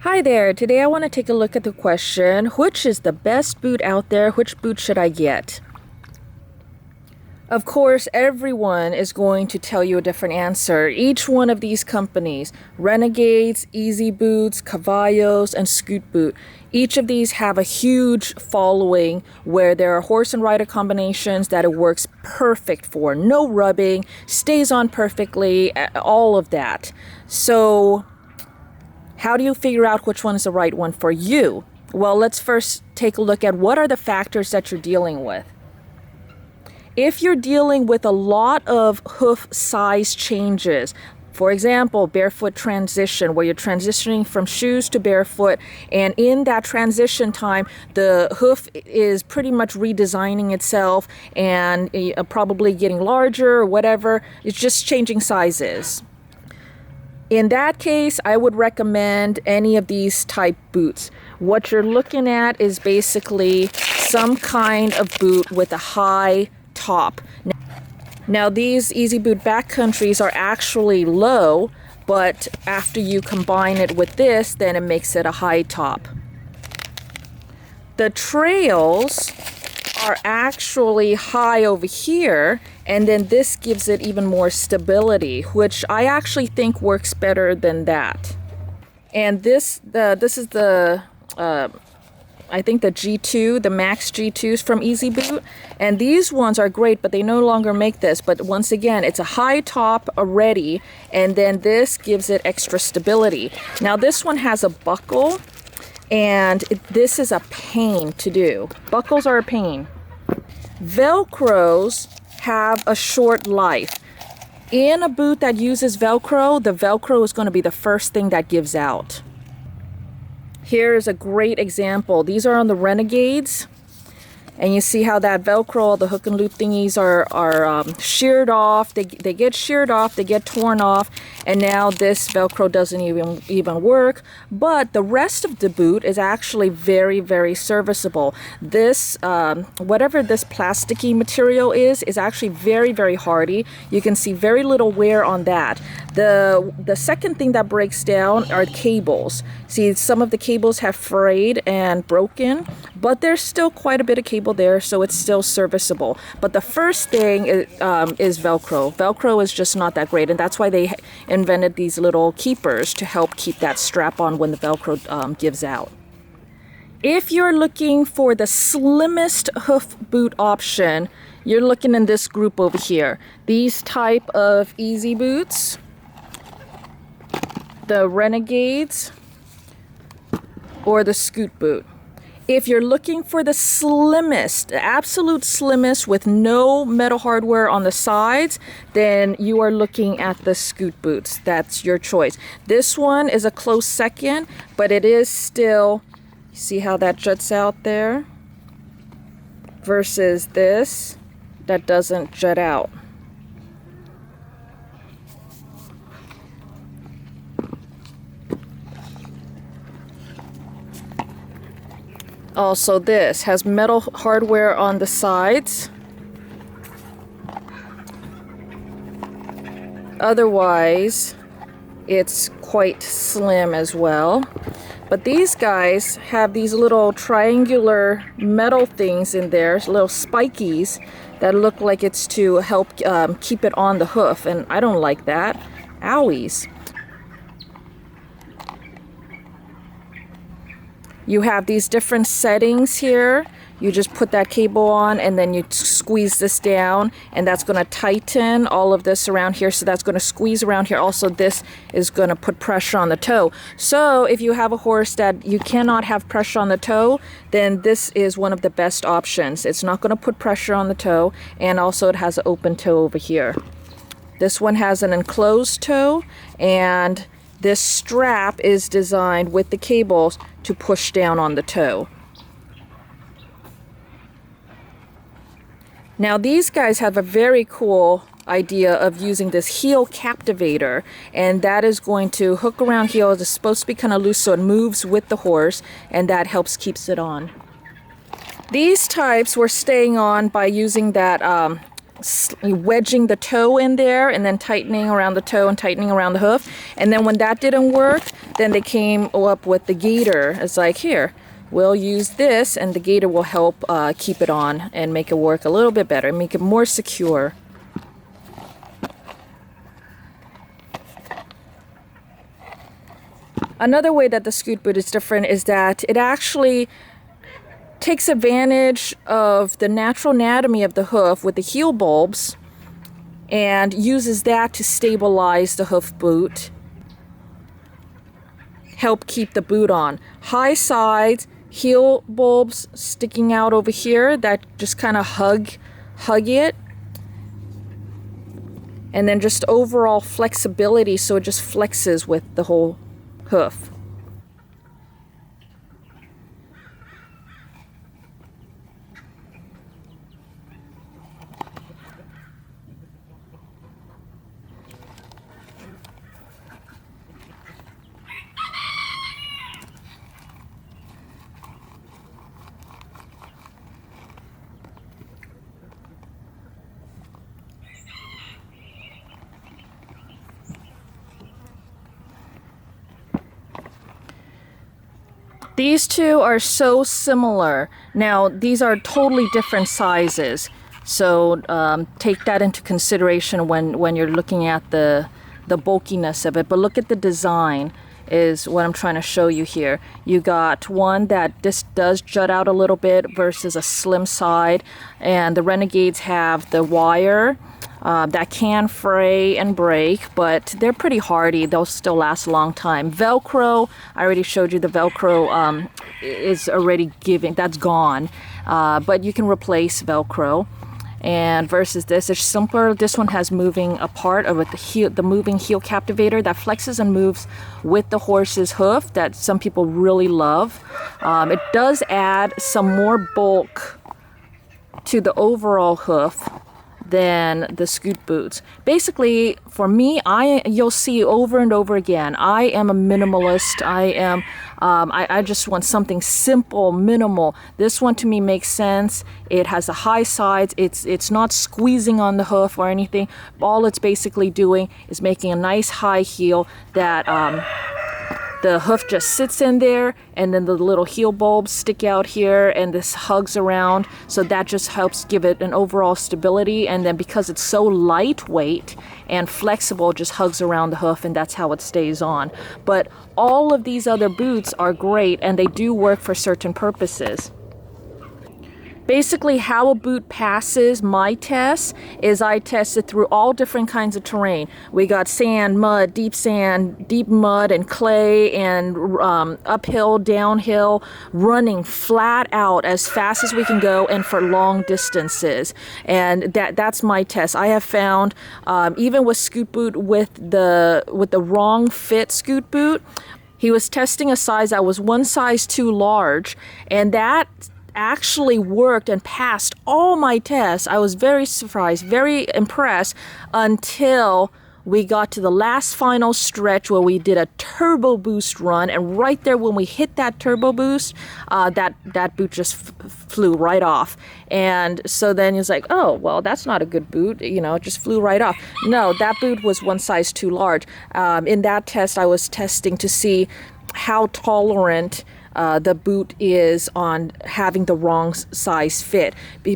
Hi there, today I want to take a look at the question, which is the best boot out there? Which boot should I get? Of course, everyone is going to tell you a different answer. Each one of these companies, Renegades, Easyboots, Cavallos, and Scoot Boot, each of these have a huge following where there are horse and rider combinations that it works perfect for. No rubbing, stays on perfectly, all of that. So how do you figure out which one is the right one for you? Well, let's first take a look at what are the factors that you're dealing with. If you're dealing with a lot of hoof size changes, for example, barefoot transition, where you're transitioning from shoes to barefoot, and in that transition time, the hoof is pretty much redesigning itself and probably getting larger or whatever, it's just changing sizes. In that case, I would recommend any of these type boots. What you're looking at is basically some kind of boot with a high top. Now these Easyboot BackCountries are actually low, but after you combine it with this, then it makes it a high top. The Trails are actually high over here, and then this gives it even more stability, which I actually think works better than that. And this is the I think the G2, the Max G2s from Easyboot, and these ones are great, but they no longer make this. But once again, it's a high top already, and then this gives it extra stability. Now this one has a buckle, and this is a pain to do. Buckles are a pain. Velcros have a short life. In a boot that uses Velcro, the Velcro is going to be the first thing that gives out. Here is a great example. These are on the Renegades, and you see how that Velcro, the hook and loop thingies are sheared off. They get sheared off, they get torn off, and now this Velcro doesn't even work. But the rest of the boot is actually very, very serviceable. This, whatever this plasticky material is actually very, very hardy. You can see very little wear on that. The second thing that breaks down are cables. See, some of the cables have frayed and broken, but there's still quite a bit of cable there, so it's still serviceable. But the first thing is Velcro. Velcro is just not that great, and that's why they invented these little keepers to help keep that strap on when the Velcro gives out. If you're looking for the slimmest hoof boot option, you're looking in this group over here. These type of Easyboots, the Renegades, or the Scoot Boot. If you're looking for the slimmest, the absolute slimmest with no metal hardware on the sides, then you are looking at the Scoot Boots. That's your choice. This one is a close second, but it is still, see how that juts out there? Versus this, that doesn't jut out. Also, this has metal hardware on the sides. Otherwise, it's quite slim as well. But these guys have these little triangular metal things in there, little spikies that look like it's to help keep it on the hoof, and I don't like that. Owies. You have these different settings here. You just put that cable on, and then you squeeze this down, and that's going to tighten all of this around here. So that's going to squeeze around here. Also, this is going to put pressure on the toe. So if you have a horse that you cannot have pressure on the toe, then this is one of the best options. It's not going to put pressure on the toe, and also it has an open toe over here. This one has an enclosed toe, and this strap is designed with the cables to push down on the toe. Now these guys have a very cool idea of using this heel captivator, and that is going to hook around heel. It's supposed to be kind of loose, so it moves with the horse, and that helps keeps it on. These types were staying on by using that wedging the toe in there and then tightening around the toe and tightening around the hoof. And then when that didn't work, then they came up with the gaiter. It's like, here, we'll use this, and the gaiter will help keep it on and make it work a little bit better, make it more secure. Another way that the scoot boot is different is that it actually takes advantage of the natural anatomy of the hoof with the heel bulbs and uses that to stabilize the hoof boot, help keep the boot on. High sides, heel bulbs sticking out over here that just kind of hug it. And then just overall flexibility, so it just flexes with the whole hoof. These two are so similar. Now, these are totally different sizes, so take that into consideration when you're looking at the bulkiness of it. But look at the design is what I'm trying to show you here. You got one that this does jut out a little bit versus a slim side, and the Renegades have the wire that can fray and break, but they're pretty hardy. They'll still last a long time. Velcro, I already showed you the Velcro is already giving, that's gone, but you can replace Velcro. And versus this, it's simpler. This one has moving apart with the moving heel captivator that flexes and moves with the horse's hoof that some people really love. It does add some more bulk to the overall hoof than the scoot boots. Basically, for me, you'll see over and over again, I am a minimalist. I just want something simple, minimal. This one to me makes sense. It has the high sides. It's not squeezing on the hoof or anything. All it's basically doing is making a nice high heel that the hoof just sits in there, and then the little heel bulbs stick out here, and this hugs around, so that just helps give it an overall stability. And then because it's so lightweight and flexible, just hugs around the hoof, and that's how it stays on. But all of these other boots are great, and they do work for certain purposes. Basically, how a boot passes my test is I test it through all different kinds of terrain. We got sand, deep mud, and clay, and uphill, downhill, running flat out as fast as we can go, and for long distances. And that's my test. I have found, even with scoot boot, with the wrong fit scoot boot, he was testing a size that was one size too large, and that actually worked and passed all my tests. I was very surprised, very impressed, until we got to the last final stretch where we did a turbo boost run, and right there when we hit that turbo boost, that boot just flew right off. And so then he was like, oh, well, that's not a good boot, it just flew right off. No, that boot was one size too large. In that test, I was testing to see how tolerant the boot is on having the wrong size fit,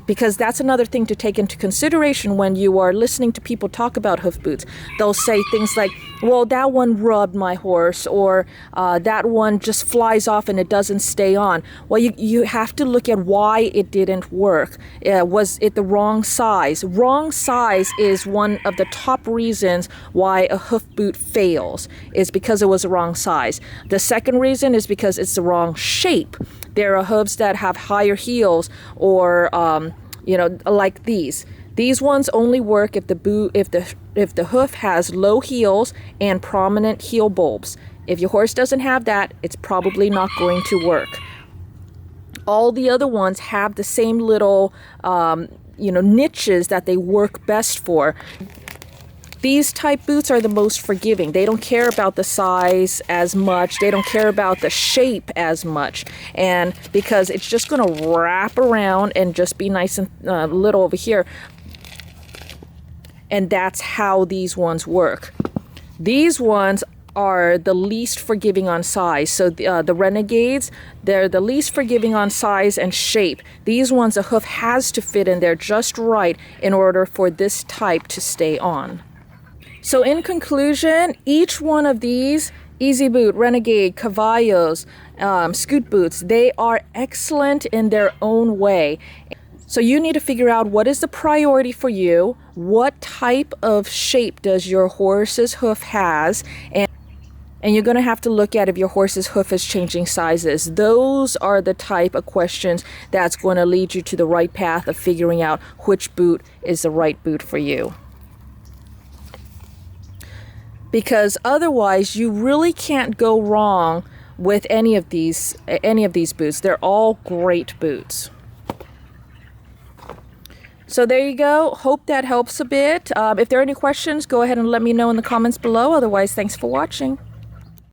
because that's another thing to take into consideration when you are listening to people talk about hoof boots. They'll say things like, well, that one rubbed my horse, or that one just flies off and it doesn't stay on. Well, you have to look at why it didn't work. Was it the wrong size? Wrong size is one of the top reasons why a hoof boot fails, is because it was the wrong size. The second reason is because it's the wrong shape. There are hoofs that have higher heels, or like these. These ones only work if the hoof has low heels and prominent heel bulbs. If your horse doesn't have that, it's probably not going to work. All the other ones have the same little niches that they work best for. These type boots are the most forgiving. They don't care about the size as much. They don't care about the shape as much. And because it's just going to wrap around and just be nice and little over here. And that's how these ones work. These ones are the least forgiving on size. So the Renegades, they're the least forgiving on size and shape. These ones, the hoof has to fit in there just right in order for this type to stay on. So in conclusion, each one of these, Easyboot, Renegade, Cavallos, Scoot Boots, they are excellent in their own way. So you need to figure out what is the priority for you, what type of shape does your horse's hoof has, and you're going to have to look at if your horse's hoof is changing sizes. Those are the type of questions that's going to lead you to the right path of figuring out which boot is the right boot for you. Because otherwise you really can't go wrong with any of these boots. They're all great boots. So there you go. Hope that helps a bit. If there are any questions, go ahead and let me know in the comments below. Otherwise, thanks for watching.